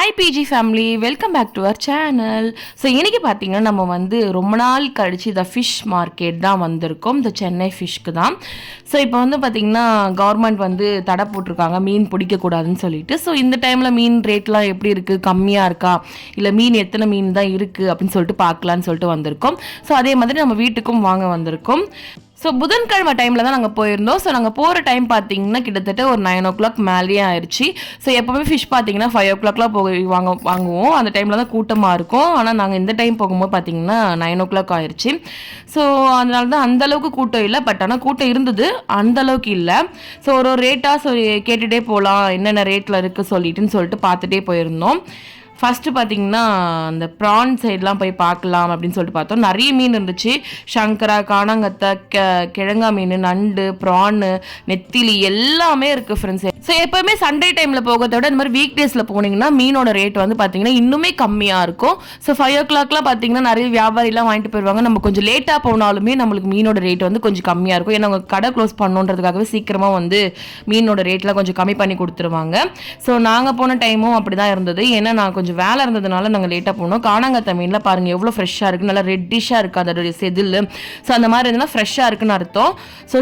Hi BG family, welcome back to our channel. So இன்றைக்கி பார்த்தீங்கன்னா நம்ம வந்து ரொம்ப நாள் கழிச்சு இந்த ஃபிஷ் மார்க்கெட் தான் வந்திருக்கோம், இந்த சென்னை ஃபிஷ்க்கு தான். ஸோ இப்போ வந்து பார்த்திங்கன்னா கவர்மெண்ட் வந்து தடை போட்டிருக்காங்க மீன் பிடிக்கக்கூடாதுன்னு சொல்லிட்டு. ஸோ இந்த டைமில் மீன் ரேட்லாம் எப்படி இருக்குது, கம்மியாக இருக்கா, இல்லை மீன் எத்தனை மீன் தான் இருக்குது அப்படின்னு சொல்லிட்டு பார்க்கலான்னு சொல்லிட்டு வந்திருக்கோம். ஸோ அதே மாதிரி நம்ம வீட்டுக்கும் வாங்க வந்திருக்கோம். ஸோ புதன்கிழமை டைமில் தான் நாங்கள் போயிருந்தோம். ஸோ நாங்கள் போகிற டைம் பார்த்தீங்கன்னா கிட்டத்தட்ட ஒரு 9 o'clock மேலேயே ஆயிடுச்சு. ஸோ எப்போவுமே ஃபிஷ் பார்த்தீங்கன்னா 5 o'clockலாம் வாங்குவோம். அந்த டைமில் தான் கூட்டமாக இருக்கும். ஆனால் நாங்கள் இந்த டைம் போகும்போது பார்த்தீங்கன்னா 9 o'clock ஆயிடுச்சு. ஸோ அதனால தான் அந்தளவுக்கு கூட்டம் இல்லை. பட் ஆனால் கூட்டம் இருந்தது, அந்தளவுக்கு இல்லை. ஸோ ஒரு ரேட்டாக கேட்டுகிட்டே போகலாம், என்னென்ன ரேட்டில் இருக்குது சொல்லிட்டு பார்த்துட்டே போயிருந்தோம். ஃபஸ்ட்டு பார்த்தீங்கன்னா அந்த ப்ரான் சைட்லாம் போய் பார்க்கலாம் அப்படின்னு சொல்லிட்டு பார்த்தோம். நிறைய மீன் இருந்துச்சு. சங்கரா, காணாங்கத்தை, கிழங்கா மீன், நண்டு, ப்ரானு, நெத்திலி எல்லாமே இருக்குது ஃப்ரெண்ட்ஸ். ஸோ எப்போவுமே சண்டே டைமில் போகிறத விட இந்த மாதிரி வீக் டேஸில் போனீங்கன்னா மீனோட ரேட் வந்து பார்த்தீங்கன்னா இன்னுமே கம்மியாக இருக்கும். ஸோ 5 o'clockலாம் பார்த்தீங்கன்னா நிறைய வியாபாரிலாம் வாங்கிட்டு போயிடுவாங்க. நம்ம கொஞ்சம் லேட்டாக போனாலுமே நம்மளுக்கு மீனோட ரேட் வந்து கொஞ்சம் கம்மியாக இருக்கும். ஏன்னா அவங்க கடை க்ளோஸ் பண்ணுன்றதுக்காகவே சீக்கிரமாக வந்து மீனோட ரேட்லாம் கொஞ்சம் கம்மி பண்ணி கொடுத்துருவாங்க. ஸோ நாங்கள் போன டைமும் அப்படி தான் இருந்தது. ஏன்னா நான் கொஞ்சம் வேலை இருந்ததுனால நாங்கள் லேட்டாக போனோம். காணாங்கத்தை மீனில் பாருங்கள் எவ்வளோ ஃப்ரெஷ்ஷாக இருக்குது, நல்லா ரெட்டிஷாக இருக்குது அதோடைய செதில். ஸோ அந்த மாதிரி இருந்தால் ஃப்ரெஷ்ஷாக இருக்குன்னு அர்த்தம். ஸோ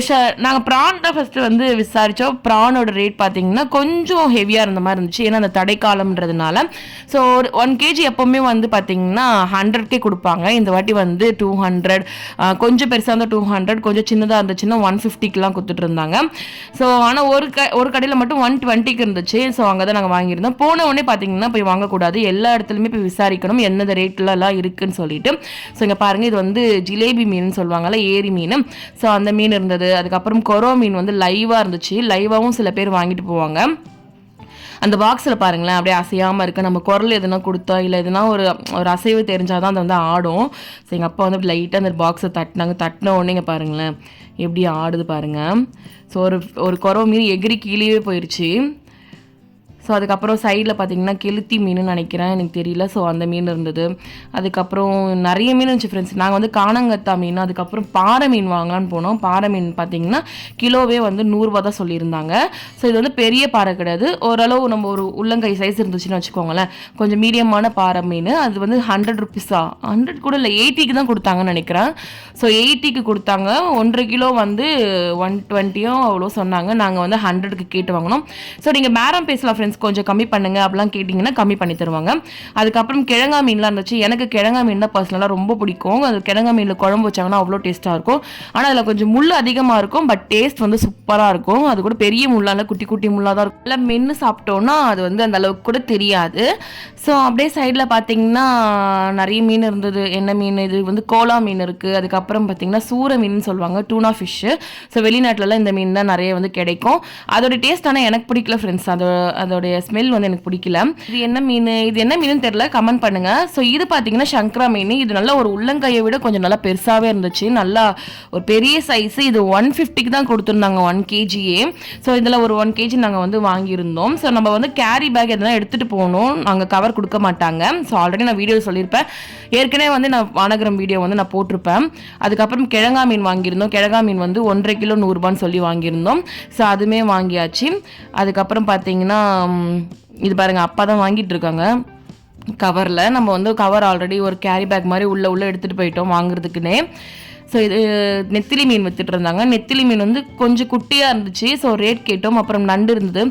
நாங்கள் ப்ரான் தான் ஃபஸ்ட்டு வந்து விசாரித்தோம். ப்ரானோட ரேட் பார்த்தீங்கன்னா கொஞ்சம் ஹெவியாக இருந்த மாதிரி இருந்துச்சு, ஏன்னா அந்த தடைக்காலம்ன்றதுனால. ஸோ ஒரு 1 kg எப்போவுமே வந்து பார்த்தீங்கன்னா 100K கொடுப்பாங்க. இந்த வாட்டி வந்து 200, கொஞ்சம் பெருசாக இருந்தால் 200, கொஞ்சம் சின்னதாக இருந்துச்சுன்னா 150க்குலாம் கொடுத்துட்டு இருந்தாங்க. ஸோ ஆனால் ஒரு கடையில் மட்டும் 120க்கு இருந்துச்சு. ஸோ அங்கே தான் நாங்கள் வாங்கியிருந்தோம். போன உடனே பார்த்தீங்கன்னா போய் வாங்கக்கூடாது, எல்லா இடத்துலையுமே போய் விசாரிக்கணும் எந்தெந்த ரேட்லலாம் இருக்குதுன்னு சொல்லிட்டு. ஸோ இங்கே பாருங்கள், இது வந்து ஜிலேபி மீன் சொல்லுவாங்கள்ல, ஏரி மீன். ஸோ அந்த மீன் இருந்தது. அதுக்கப்புறம் கொரோ மீன் வந்து லைவாக இருந்துச்சு. லைவாகவும் சில பேர் வாங்கிட்டு போவாங்க. அந்த பாக்ஸில் பாருங்களேன் அப்படியே அசையாமல் இருக்குது. நம்ம குரல் எதுனா கொடுத்தா இல்லை எதுனா ஒரு அசைவு தெரிஞ்சால் தான் அது வந்து ஆடும். ஸோ எங்கள் அப்பா வந்து லைட்டாக அந்த பாக்ஸை தட்டின உடனே இங்கே பாருங்களேன் எப்படி ஆடுது பாருங்கள். ஸோ ஒரு குறவை மீன் எகிரி கீழே போயிடுச்சு. ஸோ அதுக்கப்புறம் சைடில் பார்த்தீங்கன்னா கெளுத்தி மீன் நினைக்கிறேன், எனக்கு தெரியல. ஸோ அந்த மீன் இருந்தது. அதுக்கப்புறம் நிறைய மீன் இருந்துச்சு ஃப்ரெண்ட்ஸ். நாங்கள் வந்து காணாங்கத்தா மீன், அதுக்கப்புறம் பாறை மீன் வாங்கலான்னு போனோம். பாறை மீன் பார்த்தீங்கன்னா கிலோவே வந்து 100 ரூபா தான் சொல்லியிருந்தாங்க. ஸோ இது வந்து பெரிய பாறை கிடையாது, ஓரளவு நம்ம ஒரு உள்ளங்கை சைஸ் இருந்துச்சுன்னு வச்சுக்கோங்களேன். கொஞ்சம் மீடியமான பாறை மீன். அது வந்து 100 rupees-ஆ, 100 கூட இல்லை, 80க்கு தான் கொடுத்தாங்கன்னு நினைக்கிறேன். ஸோ 80க்கு கொடுத்தாங்க. 1.5 கிலோ வந்து 120 அவ்வளோ சொன்னாங்க. நாங்கள் வந்து 100க்கு கேட்டு வாங்கினோம். ஸோ நீங்கள் பேரம் பேசலாம் ஃப்ரெண்ட்ஸ், கொஞ்சம் கம்மி பண்ணுங்க அப்படிலாம் கேட்டிங்கன்னா கம்மி பண்ணி தருவாங்க. அதுக்கப்புறம் கிழங்கா மீன்லாம் இருந்துச்சு. எனக்கு கிழங்கா மீன் தான் பர்சனலாக ரொம்ப பிடிக்கும். அது கிழங்கா மீனில் குழம்பு வச்சாங்கன்னா அவ்வளோ டேஸ்ட்டாக இருக்கும். ஆனால் அதில் கொஞ்சம் முள் அதிகமாக இருக்கும், பட் டேஸ்ட் வந்து சூப்பராக இருக்கும். அது கூட பெரிய முள்ளால் குட்டி குட்டி முள்ளாக தான் இருக்கும். எல்லாம் மென்று சாப்பிட்டோன்னா அது வந்து அந்த அளவுக்கு கூட தெரியாது. ஸோ அப்படியே சைடில் பார்த்தீங்கன்னா நிறைய மீன் இருந்தது. என்ன மீன், இது வந்து கோலா மீன் இருக்குது. அதுக்கப்புறம் பார்த்தீங்கன்னா சூர மீன் சொல்லுவாங்க, டூனா ஃபிஷ்ஷு. ஸோ வெளிநாட்டிலலாம் இந்த மீன் தான் நிறைய வந்து கிடைக்கும். அதோட டேஸ்ட் ஆனால் எனக்கு பிடிக்கல ஃப்ரெண்ட்ஸ். அதோடைய ஸ்மெல் வந்து எனக்கு பிடிக்கல. இது என்ன மீன் தெரியல, கமெண்ட் பண்ணுங்க. ஸோ இது பார்த்தீங்கன்னா சங்கரா மீன். இது நல்லா ஒரு உள்ளங்கையை விட கொஞ்சம் நல்லா பெருசாகவே இருந்துச்சு, நல்லா ஒரு பெரிய சைஸு. இது 150க்கு தான் கொடுத்துருந்தாங்க 1 kg-யே. ஸோ இதில் ஒரு 1 kg நாங்கள் வந்து வாங்கியிருந்தோம். ஸோ நம்ம வந்து கேரி பேக் எதனா எடுத்துகிட்டு போகணும், நாங்கள் கவர் கொடுக்க மாட்டாங்க. ஸோ ஆல்ரெடி நான் வீடியோ சொல்லியிருப்பேன், ஏற்கனவே வந்து நான் வானகரம் வீடியோ வந்து நான் போட்டிருப்பேன். அதுக்கப்புறம் கிழங்கா மீன் வாங்கியிருந்தோம். கிழங்கா மீன் வந்து 1.5 கிலோ 100 ரூபான்னு சொல்லி வாங்கியிருந்தோம். ஸோ அதுவுமே வாங்கியாச்சு. அதுக்கப்புறம் பார்த்தீங்கன்னா இது பாருங்கள், அப்பா தான் வாங்கிட்டு இருக்காங்க கவரில். நம்ம வந்து கவர் ஆல்ரெடி ஒரு கேரி பேக் மாதிரி உள்ளே எடுத்துகிட்டு போயிட்டோம் வாங்குறதுக்குன்னே. ஸோ இது நெத்திலி மீன் வித்துட்டு இருந்தாங்க. நெத்திலி மீன் வந்து கொஞ்சம் குட்டியாக இருந்துச்சு. ஸோ ரேட் கேட்டோம். அப்புறம் நண்டு இருந்தது.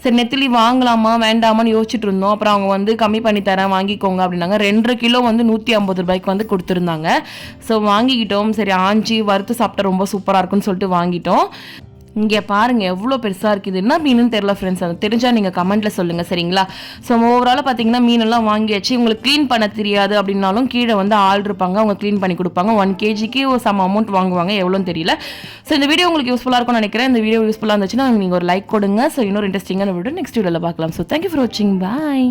சரி நெத்திலி வாங்கலாமா வேண்டாமான்னு யோசிச்சுட்டு இருந்தோம். அப்புறம் அவங்க வந்து கம்மி பண்ணி தரேன் வாங்கிக்கோங்க அப்படின்னாங்க. 2.5 கிலோ வந்து 150 ரூபாய்க்கு வந்து கொடுத்துருந்தாங்க. ஸோ வாங்கிக்கிட்டோம். சரி ஆஞ்சி வறுத்து சாப்பிட்டா ரொம்ப சூப்பராக இருக்குன்னு சொல்லிட்டு வாங்கிட்டோம். இங்கே பாருங்கள் எவ்வளோ பெருசாக இருக்குது. என்ன மீனுன்னு தெரியல ஃப்ரெண்ட்ஸ், அது தெரிஞ்சால் நீங்கள் கமெண்ட்டில் சொல்லுங்கள் சரிங்களா. ஸோ ஓவராலாக பார்த்தீங்கன்னா மீனெல்லாம் வாங்கியாச்சு. உங்களுக்கு க்ளீன் பண்ண தெரியாது அப்படின்னாலும் கீழே வந்து ஆள் இருப்பாங்க, அவங்க க்ளீன் பண்ணி கொடுப்பாங்க. 1 kg-க்கு சம் அமௌண்ட் வாங்குவாங்க, எவ்வளோன்னு தெரியல. ஸோ இந்த வீடியோ உங்களுக்கு யூஸ்ஃபுல்லாக இருக்கும்னு நினைக்கிறேன். இந்த வீடியோ யூஸ்ஃபுல்லாக இருந்துச்சுன்னா நீங்கள் ஒரு லைக் கொடுங்க. ஸோ இன்னொரு இன்ட்ரெஸ்டிங்கான வீடியோ நெக்ஸ்ட் வீடியோவில் பார்க்கலாம். ஸோ தேங்க்யூ ஃபார் வாட்சிங், பாய்.